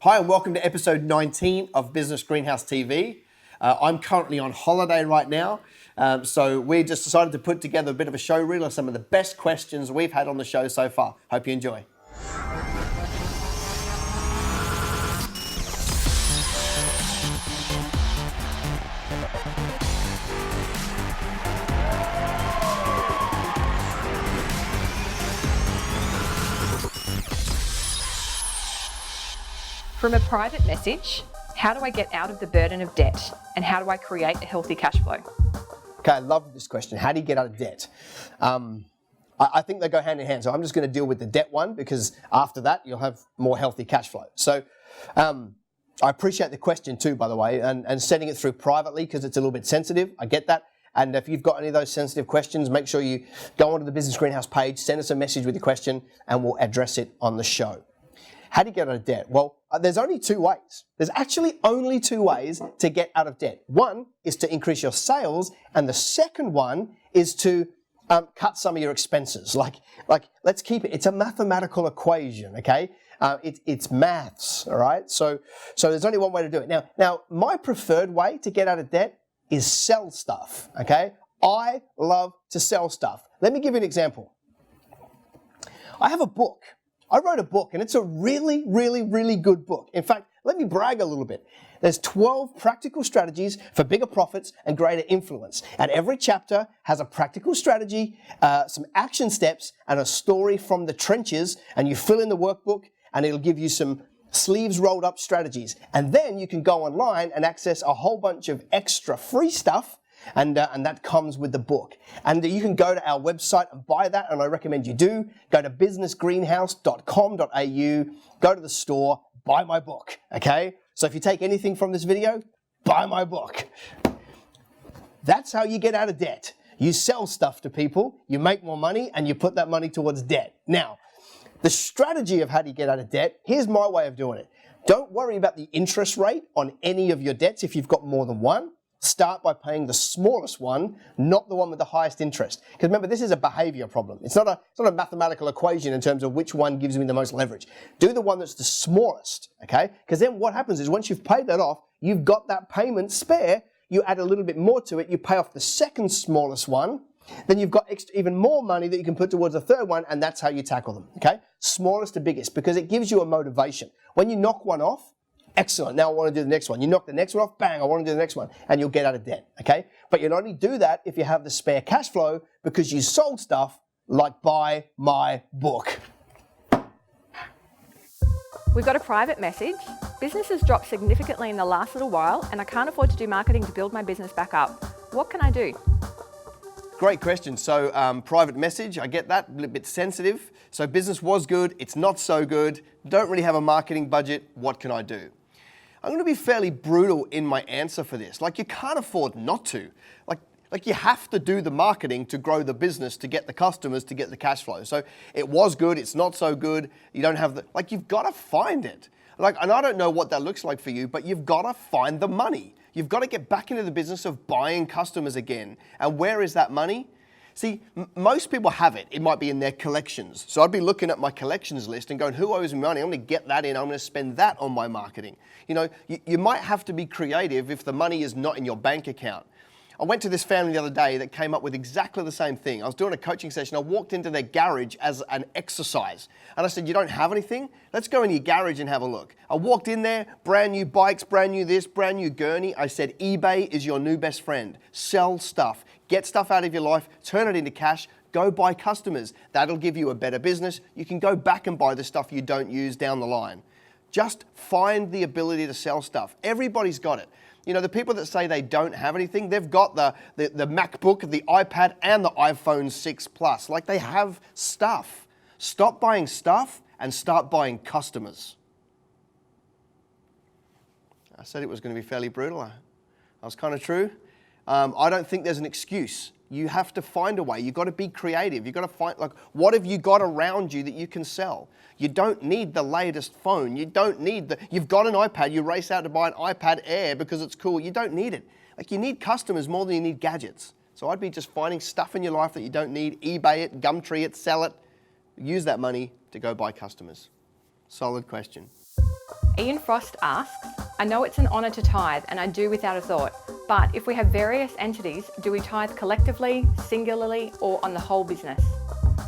Hi and welcome to episode 19 of Business Greenhouse TV. I'm currently on holiday right now, so we just decided to put together a bit of a show reel of some of the best questions we've had on the show so far. Hope you enjoy. From a private message, how do I get out of the burden of debt and how do I create a healthy cash flow? Okay, I love this question. How do you get out of debt? I think they go hand in hand. So I'm just going to deal with the debt one because after that, you'll have more healthy cash flow. So I appreciate the question too, by the way, and sending it through privately because it's a little bit sensitive. I get that. And if you've got any of those sensitive questions, make sure you go onto the Business Greenhouse page, send us a message with your question, and we'll address it on the show. How do you get out of debt? Well, there's only two ways. There's actually only two ways to get out of debt. One is to increase your sales, and the second one is to cut some of your expenses. Like let's keep it. It's a mathematical equation, okay? It's maths, all right? So there's only one way to do it. Now, my preferred way to get out of debt is sell stuff, okay? I love to sell stuff. Let me give you an example. I have a book. I wrote a book, and it's a really, really, really good book. In fact, let me brag a little bit. There's 12 practical strategies for bigger profits and greater influence. And every chapter has a practical strategy, some action steps, and a story from the trenches. And you fill in the workbook, and it'll give you some sleeves rolled up strategies. And then you can go online and access a whole bunch of extra free stuff. And that comes with the book. And you can go to our website and buy that, and I recommend you do. Go to businessgreenhouse.com.au, go to the store, buy my book, okay? So if you take anything from this video, buy my book. That's how you get out of debt. You sell stuff to people, you make more money, and you put that money towards debt. Now, the strategy of how do you get out of debt, here's my way of doing it. Don't worry about the interest rate on any of your debts if you've got more than one. Start by paying the smallest one, not the one with the highest interest. Because remember, this is a behavior problem. It's not a mathematical equation in terms of which one gives me the most leverage. Do the one that's the smallest, okay? Because then what happens is once you've paid that off, you've got that payment spare, you add a little bit more to it, you pay off the second smallest one, then you've got even more money that you can put towards the third one, and that's how you tackle them, okay? Smallest to biggest, because it gives you a motivation. When you knock one off, excellent, now I want to do the next one. You knock the next one off, bang, I want to do the next one, and you'll get out of debt, okay? But you'll only do that if you have the spare cash flow because you sold stuff like buy my book. We've got a private message. Business has dropped significantly in the last little while and I can't afford to do marketing to build my business back up. What can I do? Great question. So private message, I get that, a little bit sensitive. So business was good, it's not so good, don't really have a marketing budget, what can I do? I'm going to be fairly brutal in my answer for this. Like you can't afford not to. Like you have to do the marketing to grow the business, to get the customers, to get the cash flow. So it was good, it's not so good, you don't have the, like you've got to find it. Like, and I don't know what that looks like for you, but you've got to find the money. You've got to get back into the business of buying customers again. And where is that money? See, most people have it. It might be in their collections. So I'd be looking at my collections list and going, who owes me money? I'm going to get that in. I'm going to spend that on my marketing. You know, you might have to be creative if the money is not in your bank account. I went to this family the other day that came up with exactly the same thing. I was doing a coaching session. I walked into their garage as an exercise. And I said, you don't have anything? Let's go in your garage and have a look. I walked in there, brand new bikes, brand new this, brand new gurney. I said, eBay is your new best friend. Sell stuff. Get stuff out of your life, turn it into cash, go buy customers. That'll give you a better business. You can go back and buy the stuff you don't use down the line. Just find the ability to sell stuff. Everybody's got it. You know, the people that say they don't have anything, they've got the MacBook, the iPad, and the iPhone 6 Plus. Like they have stuff. Stop buying stuff and start buying customers. I said it was going to be fairly brutal. I was kind of true. I don't think there's an excuse. You have to find a way. You've got to be creative. You've got to find, like, what have you got around you that you can sell? You don't need the latest phone. You don't need you've got an iPad. You race out to buy an iPad Air because it's cool. You don't need it. Like, you need customers more than you need gadgets. So I'd be just finding stuff in your life that you don't need, eBay it, Gumtree it, sell it. Use that money to go buy customers. Solid question. Ian Frost asks, I know it's an honour to tithe and I do without a thought, but if we have various entities, do we tithe collectively, singularly, or on the whole business?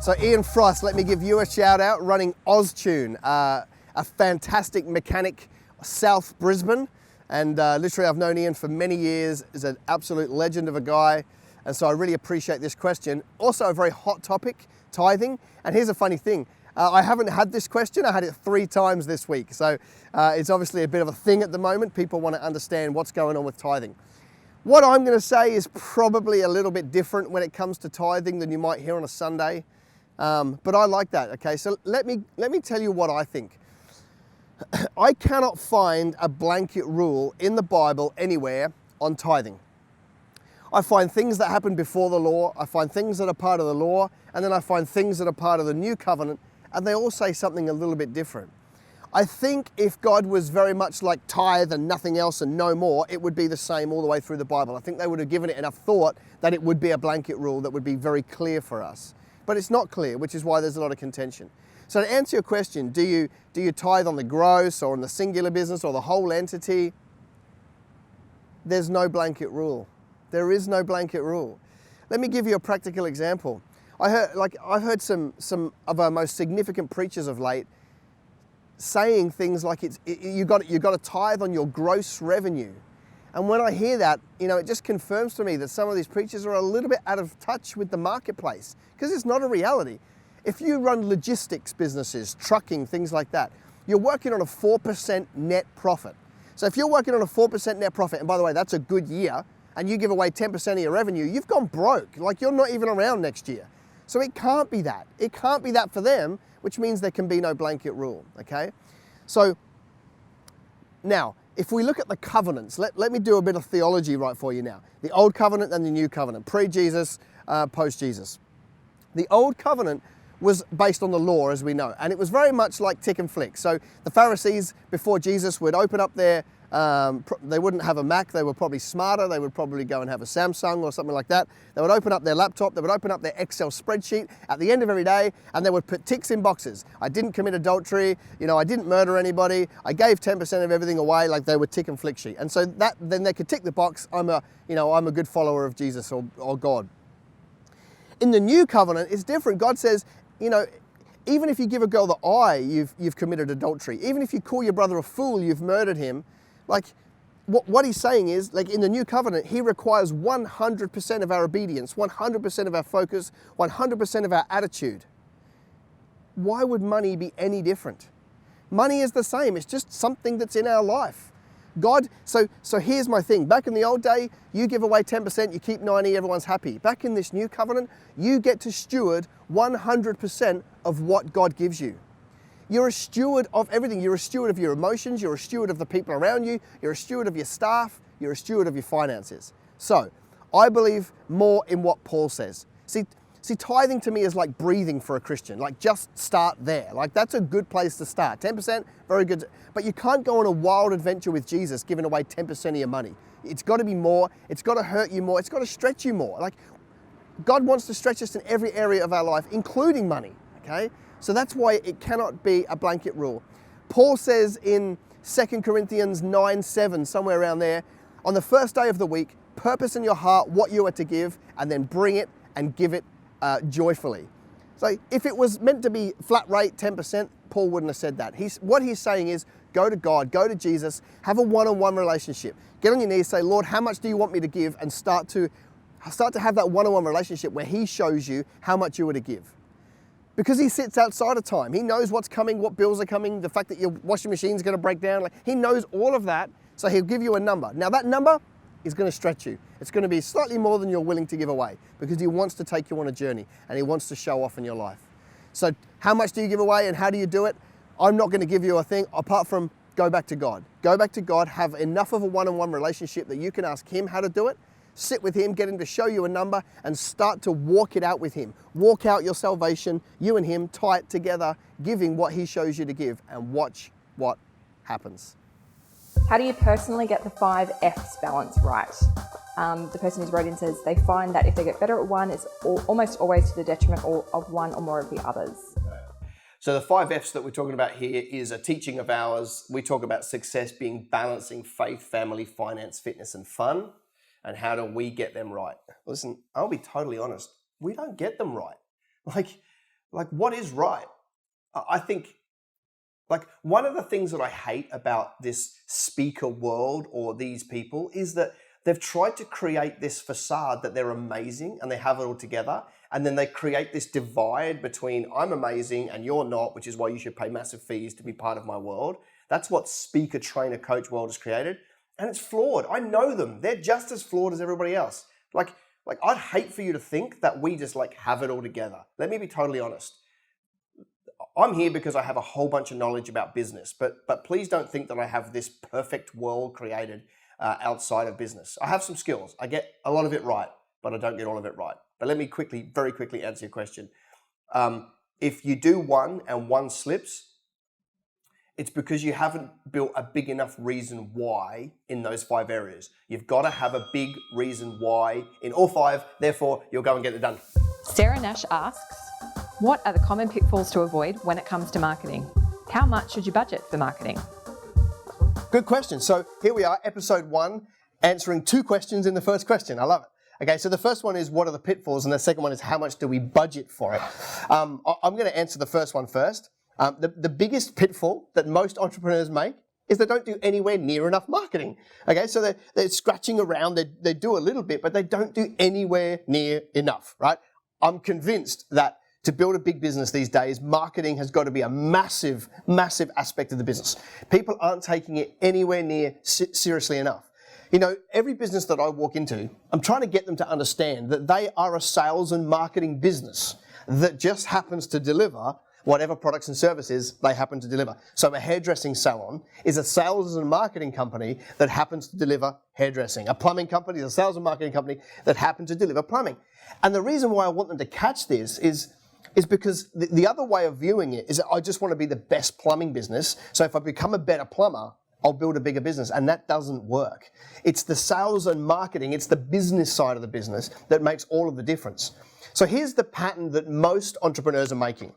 So Ian Frost, let me give you a shout out, running Oztune, a fantastic mechanic, South Brisbane. And literally I've known Ian for many years, is an absolute legend of a guy. And so I really appreciate this question. Also a very hot topic, tithing. And here's a funny thing. I haven't had this question, I had it 3 times this week. So it's obviously a bit of a thing at the moment. People want to understand what's going on with tithing. What I'm going to say is probably a little bit different when it comes to tithing than you might hear on a Sunday. But I like that, okay? So let me tell you what I think. I cannot find a blanket rule in the Bible anywhere on tithing. I find things that happen before the law, I find things that are part of the law, and then I find things that are part of the new covenant, and they all say something a little bit different. I think if God was very much like tithe and nothing else and no more, it would be the same all the way through the Bible. I think they would have given it enough thought that it would be a blanket rule that would be very clear for us. But it's not clear, which is why there's a lot of contention. So to answer your question, do you tithe on the gross or on the singular business or the whole entity? There's no blanket rule. There is no blanket rule. Let me give you a practical example. I've heard some of our most significant preachers of late saying things like you got to tithe on your gross revenue. And when I hear that, it just confirms to me that some of these preachers are a little bit out of touch with the marketplace, because it's not a reality. If you run logistics businesses, trucking, things like that, you're working on a 4% net profit. So if you're working on a 4% net profit, and by the way, that's a good year, and you give away 10% of your revenue, you've gone broke. Like, you're not even around next year. So it can't be that. It can't be that for them, which means there can be no blanket rule, okay? So now, if we look at the covenants, let me do a bit of theology right for you now. The old covenant and the new covenant, pre-Jesus, post-Jesus. The old covenant was based on the law, as we know, and it was very much like tick and flick. So the Pharisees before Jesus would open up their, they wouldn't have a Mac, they were probably smarter, they would probably go and have a Samsung or something like that. They would open up their laptop, they would open up their Excel spreadsheet at the end of every day, and they would put ticks in boxes. I didn't commit adultery, I didn't murder anybody, I gave 10% of everything away, like they were tick and flick sheet. And so then they could tick the box, I'm a good follower of Jesus or God. In the new covenant, it's different. God says, even if you give a girl the eye, you've committed adultery. Even if you call your brother a fool, you've murdered him. Like, what he's saying is, like, in the new covenant, he requires 100% of our obedience, 100% of our focus, 100% of our attitude. Why would money be any different? Money is the same. It's just something that's in our life. God, so here's my thing. Back in the old day, you give away 10%, you keep 90%, everyone's happy. Back in this new covenant, you get to steward 100% of what God gives you. You're a steward of everything. You're a steward of your emotions, you're a steward of the people around you, you're a steward of your staff, you're a steward of your finances. So, I believe more in what Paul says. See, tithing to me is like breathing for a Christian. Like, just start there. Like, that's a good place to start. 10%, very good. But you can't go on a wild adventure with Jesus giving away 10% of your money. It's got to be more. It's got to hurt you more. It's got to stretch you more. Like, God wants to stretch us in every area of our life, including money, okay? So that's why it cannot be a blanket rule. Paul says in 2 Corinthians 9:7, somewhere around there, on the first day of the week, purpose in your heart what you are to give, and then bring it and give it joyfully. So if it was meant to be flat rate 10%, Paul wouldn't have said that. What he's saying is, go to God, go to Jesus, have a one-on-one relationship. Get on your knees, say, Lord, how much do you want me to give? And start to have that one-on-one relationship where he shows you how much you are to give. Because he sits outside of time. He knows what's coming, what bills are coming, the fact that your washing machine's going to break down. Like, he knows all of that, so he'll give you a number. Now that number is going to stretch you. It's going to be slightly more than you're willing to give away, because he wants to take you on a journey and he wants to show off in your life. So how much do you give away and how do you do it? I'm not going to give you a thing apart from go back to God. Go back to God, have enough of a one-on-one relationship that you can ask him how to do it. Sit with him, get him to show you a number and start to walk it out with him. Walk out your salvation, you and him tight together, giving what he shows you to give, and watch what happens. How do you personally get the 5 F's balance right? The person who's wrote in says they find that if they get better at one, it's almost always to the detriment of one or more of the others. So the 5 F's that we're talking about here is a teaching of ours. We talk about success being balancing faith, family, finance, fitness, and fun. And how do we get them right? Listen, I'll be totally honest. We don't get them right. Like what is right? I think, like, one of the things that I hate about this speaker world or these people is that they've tried to create this facade that they're amazing and they have it all together. And then they create this divide between I'm amazing and you're not, which is why you should pay massive fees to be part of my world. That's what speaker, trainer, coach world has created. And it's flawed. I know them. They're just as flawed as everybody else. Like I'd hate for you to think that we just like have it all together. Let me be totally honest. I'm here because I have a whole bunch of knowledge about business, but please don't think that I have this perfect world created outside of business. I have some skills. I get a lot of it right, but I don't get all of it right. But let me very quickly answer your question. If you do one and one slips, it's because you haven't built a big enough reason why in those 5 areas. You've got to have a big reason why in all 5, therefore you'll go and get it done. Sarah Nash asks, what are the common pitfalls to avoid when it comes to marketing? How much should you budget for marketing? Good question. So here we are, episode 1, answering 2 questions in the first question. I love it. Okay, so the first one is what are the pitfalls, and the second one is how much do we budget for it? I'm going to answer the first one first. The biggest pitfall that most entrepreneurs make is they don't do anywhere near enough marketing. Okay, so they're scratching around, they do a little bit, but they don't do anywhere near enough, right? I'm convinced that to build a big business these days, marketing has got to be a massive, massive aspect of the business. People aren't taking it anywhere near seriously enough. You know, every business that I walk into, I'm trying to get them to understand that they are a sales and marketing business that just happens to deliver whatever products and services they happen to deliver. So a hairdressing salon is a sales and marketing company that happens to deliver hairdressing. A plumbing company is a sales and marketing company that happens to deliver plumbing. And the reason why I want them to catch this is because the other way of viewing it is that I just want to be the best plumbing business. So if I become a better plumber, I'll build a bigger business, and that doesn't work. It's the sales and marketing, it's the business side of the business that makes all of the difference. So here's the pattern that most entrepreneurs are making.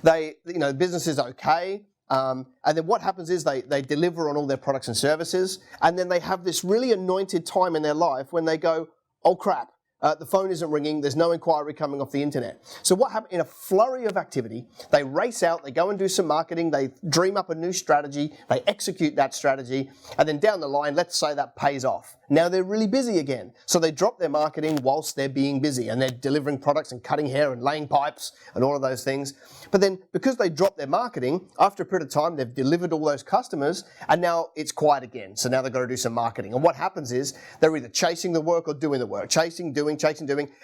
Business is okay, and then what happens is they deliver on all their products and services, and then they have this really anointed time in their life when they go, oh crap, the phone isn't ringing, there's no inquiry coming off the internet. So what happens, in a flurry of activity, they race out, they go and do some marketing, they dream up a new strategy, they execute that strategy, and then down the line, let's say that pays off. Now they're really busy again. So they drop their marketing whilst they're being busy, and they're delivering products and cutting hair and laying pipes and all of those things. But then because they drop their marketing, after a period of time, they've delivered all those customers, and now it's quiet again. So now they've got to do some marketing. And what happens is they're either chasing the work or doing the work. Chasing, doing,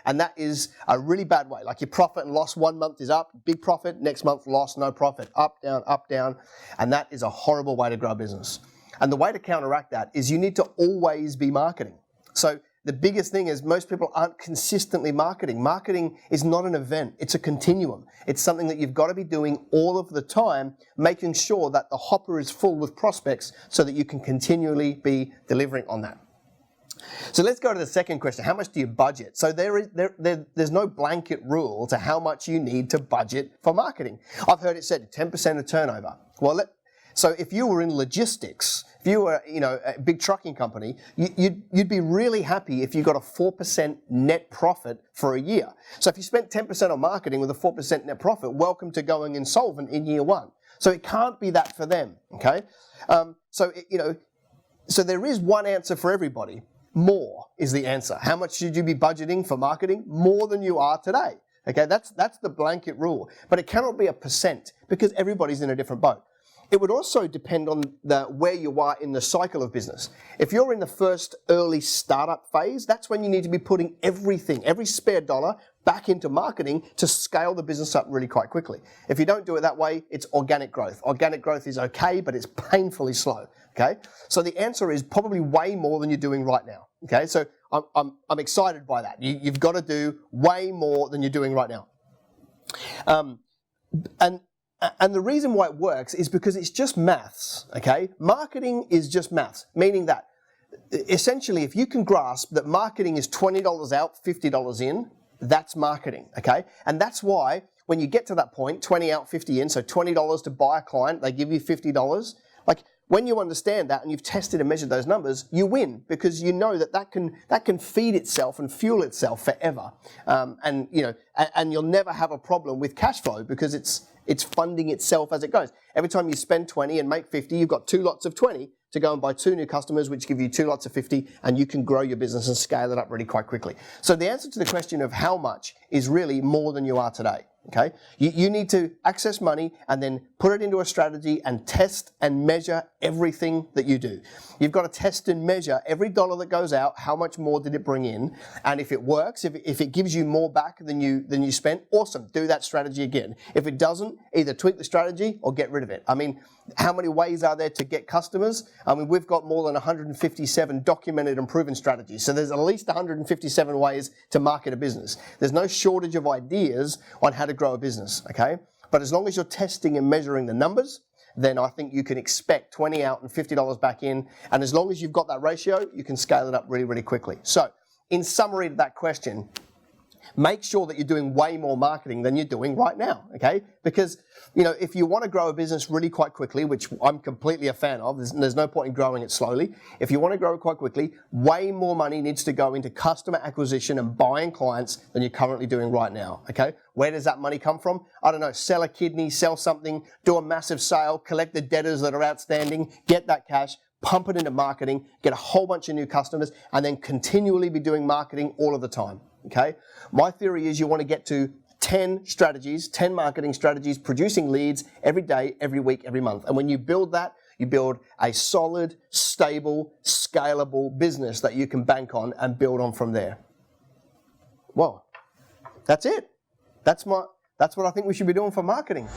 and that is a really bad way. Like your profit and loss 1 month is up, big profit, next month loss, no profit, up, down, and that is a horrible way to grow a business. And the way to counteract that is you need to always be marketing. So the biggest thing is most people aren't consistently marketing. Marketing is not an event, it's a continuum. It's something that you've got to be doing all of the time, making sure that the hopper is full with prospects so that you can continually be delivering on that. So let's go to the second question. How much do you budget? So there's no blanket rule to how much you need to budget for marketing. I've heard it said 10% of turnover. So if you were in logistics, if you were a big trucking company, you'd be really happy if you got a 4% net profit for a year. So if you spent 10% on marketing with a 4% net profit, welcome to going insolvent in year 1. So it can't be that for them, okay? So there is one answer for everybody. More is the answer. How much should you be budgeting for marketing? More than you are today. Okay, that's the blanket rule. But it cannot be a percent because everybody's in a different boat. It would also depend on where you are in the cycle of business. If you're in the first early startup phase, that's when you need to be putting everything, every spare dollar back into marketing to scale the business up really quite quickly. If you don't do it that way, it's organic growth. Organic growth is okay, but it's painfully slow. Okay, so the answer is probably way more than you're doing right now. Okay, so I'm excited by that. You've got to do way more than you're doing right now. And the reason why it works is because it's just maths. Okay, marketing is just maths, meaning that essentially if you can grasp that marketing is $20 out, $50 in, that's marketing. Okay, and that's why when you get to that point, 20 out, 50 in, so $20 to buy a client, they give you $50. Like, when you understand that and you've tested and measured those numbers, you win, because you know that can feed itself and fuel itself forever. And you'll never have a problem with cash flow, because it's funding itself as it goes. Every time you spend 20 and make 50, you've got 2 lots of 20 to go and buy 2 new customers, which give you 2 lots of 50, and you can grow your business and scale it up really quite quickly. So the answer to the question of how much is really more than you are today. Okay, you need to access money and then put it into a strategy and test and measure everything that you do. You've got to test and measure every dollar that goes out, how much more did it bring in, and if it works, if it gives you more back than you spent, awesome, do that strategy again. If it doesn't, either tweak the strategy or get rid of it. I mean, how many ways are there to get customers? I mean, we've got more than 157 documented and proven strategies, so there's at least 157 ways to market a business. There's no shortage of ideas on how to grow a business, okay? But as long as you're testing and measuring the numbers, then I think you can expect 20 out and $50 back in, and as long as you've got that ratio, you can scale it up really, really quickly. So, in summary to that question, make sure that you're doing way more marketing than you're doing right now, okay? Because, if you want to grow a business really quite quickly, which I'm completely a fan of, there's no point in growing it slowly. If you want to grow it quite quickly, way more money needs to go into customer acquisition and buying clients than you're currently doing right now, okay? Where does that money come from? I don't know, sell a kidney, sell something, do a massive sale, collect the debtors that are outstanding, get that cash, pump it into marketing, get a whole bunch of new customers, and then continually be doing marketing all of the time. Okay? My theory is you want to get to 10 marketing strategies, producing leads every day, every week, every month. And when you build that, you build a solid, stable, scalable business that you can bank on and build on from there. Well, that's it. That's what I think we should be doing for marketing.